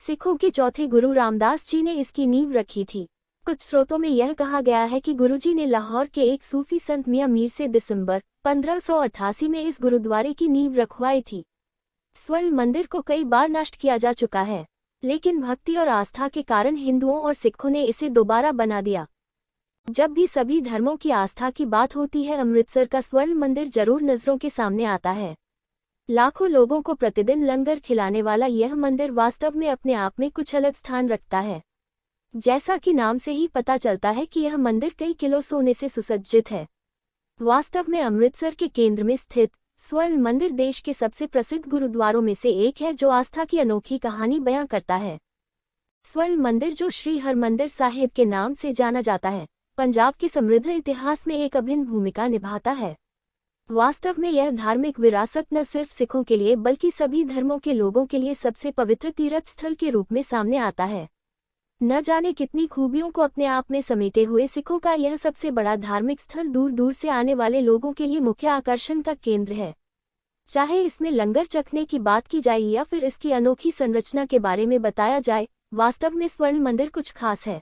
सिखों के चौथे गुरु रामदास जी ने इसकी नींव रखी थी। कुछ स्रोतों में यह कहा गया है कि गुरुजी ने लाहौर के एक सूफी संत मियां मीर से दिसंबर 1588 में इस गुरुद्वारे की नींव रखवाई थी। स्वर्ण मंदिर को कई बार नष्ट किया जा चुका है, लेकिन भक्ति और आस्था के कारण हिंदुओं और सिखों ने इसे दोबारा बना दिया। जब भी सभी धर्मों की आस्था की बात होती है, अमृतसर का स्वर्ण मंदिर जरूर नजरों के सामने आता है। लाखों लोगों को प्रतिदिन लंगर खिलाने वाला यह मंदिर वास्तव में अपने आप में कुछ अलग स्थान रखता है। जैसा कि नाम से ही पता चलता है कि यह मंदिर कई किलो सोने से सुसज्जित है। वास्तव में अमृतसर के केंद्र में स्थित स्वर्ण मंदिर देश के सबसे प्रसिद्ध गुरुद्वारों में से एक है, जो आस्था की अनोखी कहानी बयां करता है। स्वर्ण मंदिर, जो श्री हरमंदिर साहिब के नाम से जाना जाता है, पंजाब के समृद्ध इतिहास में एक अभिन्न भूमिका निभाता है। वास्तव में यह धार्मिक विरासत न सिर्फ सिखों के लिए बल्कि सभी धर्मों के लोगों के लिए सबसे पवित्र तीर्थ स्थल के रूप में सामने आता है। न जाने कितनी खूबियों को अपने आप में समेटे हुए सिखों का यह सबसे बड़ा धार्मिक स्थल दूर दूर से आने वाले लोगों के लिए मुख्य आकर्षण का केंद्र है। चाहे इसमें लंगर चखने की बात की जाए या फिर इसकी अनोखी संरचना के बारे में बताया जाए, वास्तव में स्वर्ण मंदिर कुछ खास है।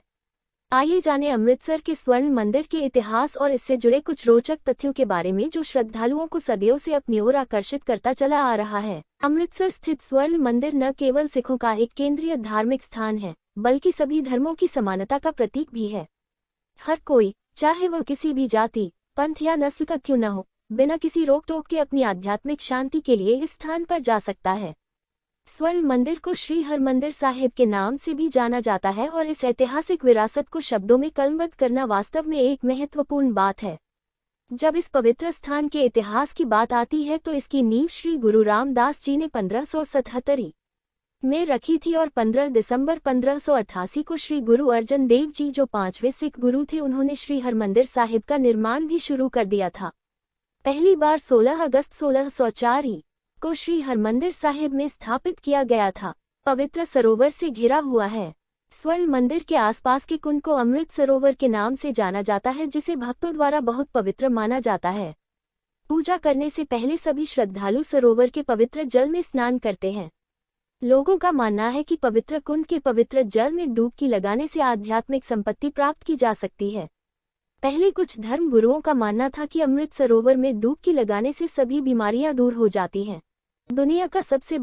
आइए जानें अमृतसर के स्वर्ण मंदिर के इतिहास और इससे जुड़े कुछ रोचक तथ्यों के बारे में, जो श्रद्धालुओं को सदियों से अपनी ओर आकर्षित करता चला आ रहा है। अमृतसर स्थित स्वर्ण मंदिर न केवल सिखों का एक केंद्रीय धार्मिक स्थान है, बल्कि सभी धर्मों की समानता का प्रतीक भी है। हर कोई, चाहे वह किसी भी जाति, पंथ या नस्ल का क्यों न हो, बिना किसी रोक टोक के अपनी आध्यात्मिक शांति के लिए इस स्थान पर जा सकता है। स्वर्ण मंदिर को श्री हरमंदिर साहिब के नाम से भी जाना जाता है और इस ऐतिहासिक विरासत को शब्दों में कलमबद्ध करना वास्तव में एक महत्वपूर्ण बात है। जब इस पवित्र स्थान के इतिहास की बात आती है तो इसकी नींव श्री गुरु रामदास जी ने 1577 में रखी थी और 15 दिसंबर 1588 को श्री गुरु अर्जन देव जी, जो 5वें सिख गुरु थे, उन्होंने श्री हरमंदिर साहिब का निर्माण भी शुरू कर दिया था। पहली बार 16 अगस्त 1604 को श्री हरमंदिर साहिब में स्थापित किया गया था। पवित्र सरोवर से घिरा हुआ है। स्वर्ण मंदिर के आसपास के कुंड को अमृत सरोवर के नाम से जाना जाता है, जिसे भक्तों द्वारा बहुत पवित्र माना जाता है। पूजा करने से पहले सभी श्रद्धालु सरोवर के पवित्र जल में स्नान करते हैं। लोगों का मानना है कि पवित्र कुंड के पवित्र जल में डुबकी लगाने से आध्यात्मिक संपत्ति प्राप्त की जा सकती है। पहले कुछ धर्म गुरुओं का मानना था कि अमृत सरोवर में डुबकी लगाने से सभी बीमारियां दूर हो जाती हैं। दुनिया का सबसे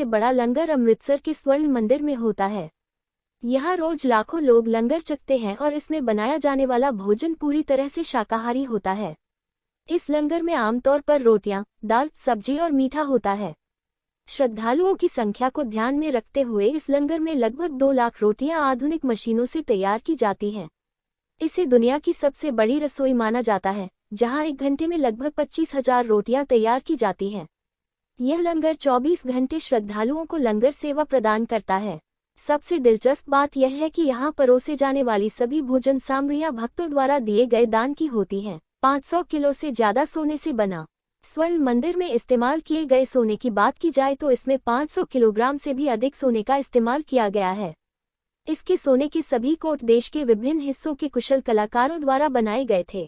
बड़ा लंगर अमृतसर के स्वर्ण मंदिर में होता है। यहाँ रोज लाखों लोग लंगर चखते हैं और इसमें बनाया जाने वाला भोजन पूरी तरह से शाकाहारी होता है। इस लंगर में आमतौर पर रोटियां, दाल, सब्जी और मीठा होता है। श्रद्धालुओं की संख्या को ध्यान में रखते हुए इस लंगर में लगभग 2 लाख रोटियां आधुनिक मशीनों से तैयार की जाती हैं। इसे दुनिया की सबसे बड़ी रसोई माना जाता है, जहां 1 घंटे में लगभग 25,000 रोटियां तैयार की जाती हैं। यह लंगर 24 घंटे श्रद्धालुओं को लंगर सेवा प्रदान करता है। सबसे दिलचस्प बात यह है कि यहाँ परोसे जाने वाली सभी भोजन सामग्रियां भक्तों द्वारा दिए गए दान की होती हैं। 500 किलो से ज्यादा सोने से बना स्वर्ण मंदिर में इस्तेमाल किए गए सोने की बात की जाए तो इसमें 500 किलोग्राम से भी अधिक सोने का इस्तेमाल किया गया है। इसके सोने के सभी कोट देश के विभिन्न हिस्सों के कुशल कलाकारों द्वारा बनाए गए थे।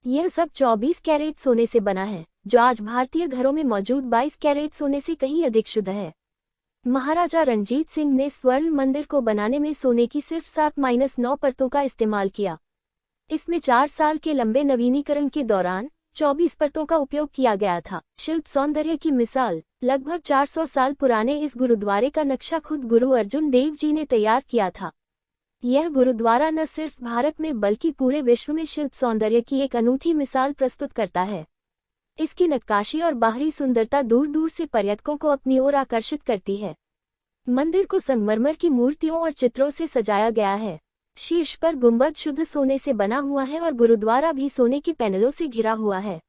यह सब 24 कैरेट सोने से बना है, जो आज भारतीय घरों में मौजूद 22 कैरेट सोने से कहीं अधिक शुद्ध है। महाराजा रणजीत सिंह ने स्वर्ण मंदिर को बनाने में सोने की सिर्फ 7-9 परतों का इस्तेमाल किया। इसमें 4 साल के लंबे नवीनीकरण के दौरान 24 परतों का उपयोग किया गया था। शिल्प सौंदर्य की मिसाल, लगभग 400 साल पुराने इस गुरुद्वारे का नक्शा खुद गुरु अर्जुन देव जी ने तैयार किया था। यह गुरुद्वारा न सिर्फ भारत में बल्कि पूरे विश्व में शिल्प सौंदर्य की एक अनूठी मिसाल प्रस्तुत करता है। इसकी नक्काशी और बाहरी सुंदरता दूर दूर से पर्यटकों को अपनी ओर आकर्षित करती है। मंदिर को संगमरमर की मूर्तियों और चित्रों से सजाया गया है। शीर्ष पर गुंबद शुद्ध सोने से बना हुआ है और गुरुद्वारा भी सोने के पैनलों से घिरा हुआ है।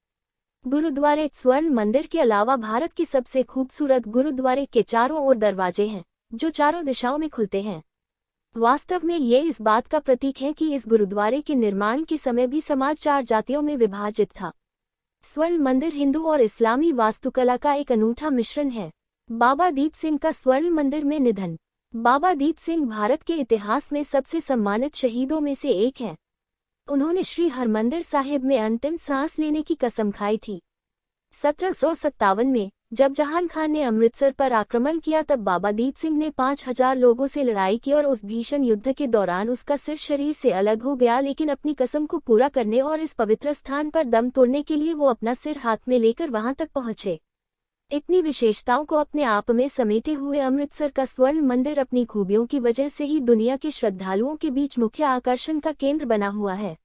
गुरुद्वारे स्वर्ण मंदिर के अलावा भारत के सबसे खूबसूरत गुरुद्वारे के चारों ओर दरवाजे हैं, जो चारों दिशाओं में खुलते हैं। वास्तव में ये इस बात का प्रतीक है कि इस गुरुद्वारे के निर्माण के समय भी समाज 4 जातियों में विभाजित था। स्वर्ण मंदिर हिंदू और इस्लामी वास्तुकला का एक अनूठा मिश्रण है। बाबा दीप सिंह का स्वर्ण मंदिर में निधन। बाबा दीप सिंह भारत के इतिहास में सबसे सम्मानित शहीदों में से एक हैं। उन्होंने श्री हरमंदिर साहिब में अंतिम सांस लेने की कसम खाई थी। 1757 में, जब जहान खान ने अमृतसर पर आक्रमण किया तब बाबा दीप सिंह ने 5000 लोगों से लड़ाई की और उस भीषण युद्ध के दौरान उसका सिर शरीर से अलग हो गया, लेकिन अपनी कसम को पूरा करने और इस पवित्र स्थान पर दम तोड़ने के लिए वो अपना सिर हाथ में लेकर वहां तक पहुंचे। इतनी विशेषताओं को अपने आप में समेटे हुए अमृतसर का स्वर्ण मंदिर अपनी खूबियों की वजह से ही दुनिया के श्रद्धालुओं के बीच मुख्य आकर्षण का केंद्र बना हुआ है।